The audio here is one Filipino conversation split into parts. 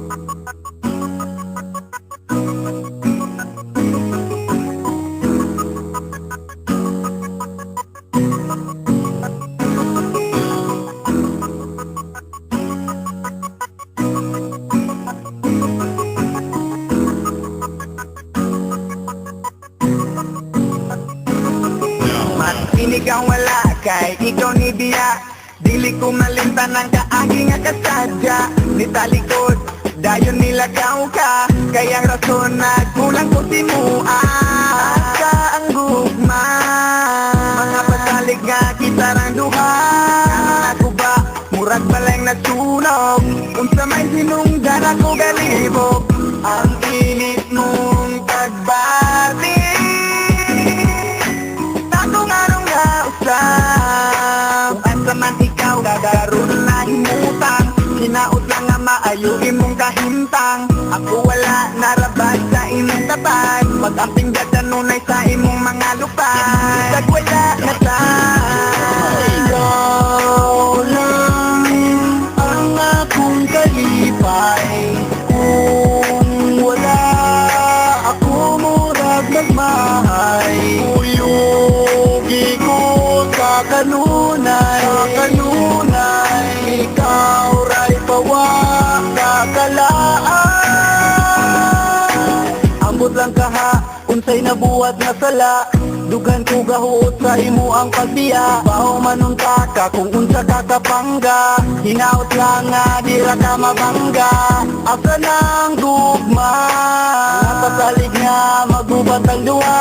Makinig ang wala kay ikaw ni Bia. Dili ko malimtan ang kaagi nga kasadya. Ni talikod, dayon nilagaw ka. Kayang rason nagkulang ko si Mua. Asa ang gugma, mga pasalig nga kita rang duha. Ako ba, murag balang nasunog. Unsa may sinunggan ako galibog. Ang init mong pagbati. Kung asa man ikaw, gagaroon na himutang. Hinaot lang nga maayo imong kahintang. Ako wala narabas sa imong tabag. Pag-amping gadanunay sa imong mga lupay. Isag wala na sa ikaw lang ang akong kalipay. Kung wala ako murag nagmahay. Uyugi ko sa kanunay, ikaw ray pawak kakalaan. Ambot lang kaha, unsay nabuhat nga sala. Dugan ko gahuot sa imo ang pagbiya. Baho manunta ka kung unsa ka kapangga. Hinaot lang nga dira ka mabangga. Asa nang gugma, napasalig nga magubat ang duwa.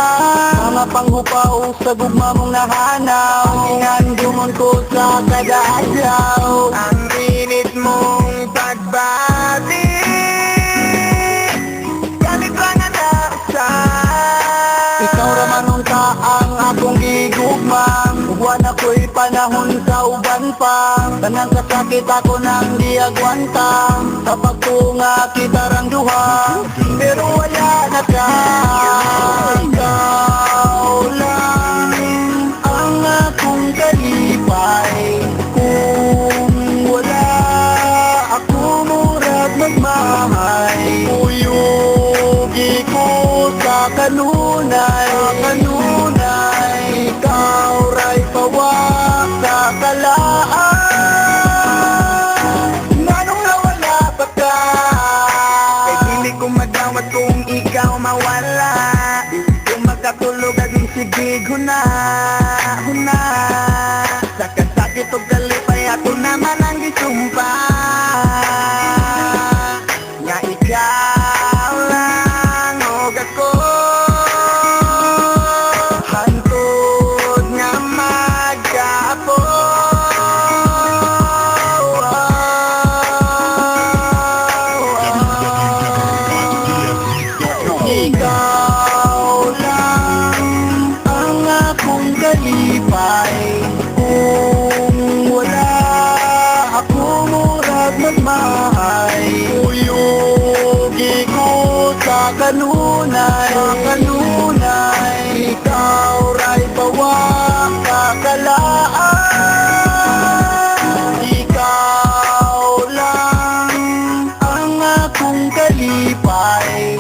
Mga panghupaw sa gugma mong nahanaw. Inandumon ko sa kada adlaw. Ang init mong pagbati. Galit lang na sa ikaw raman ka ang akong gigugmang. Ugwan ako'y panahon sa uban pa. Tanang kasakit ako nang di agwantang. Sa pagtunga kita rang duha. Pero wala na ka. Ikaw lang ang akong kalipay. Kung wala ako murag magmahay. Uyugi ko sa kanunay, ikaw ray pawak sa kalaan. Manong nawala pa ka, kay dili ko madawat kung ikaw mawala. Kung magkatulog aging sigig huna. Sa kasakit o kalipay ako naman ang gisumpa. Nga ikaw lang o ako. Hantod nga magkapo. Ikaw lang ang akong kalipay. Kung wala ako murag magmahay. Uyugi ko sa kanunay, ikaw ray pawak kakalaan. Ikaw lang ang akong kalipay.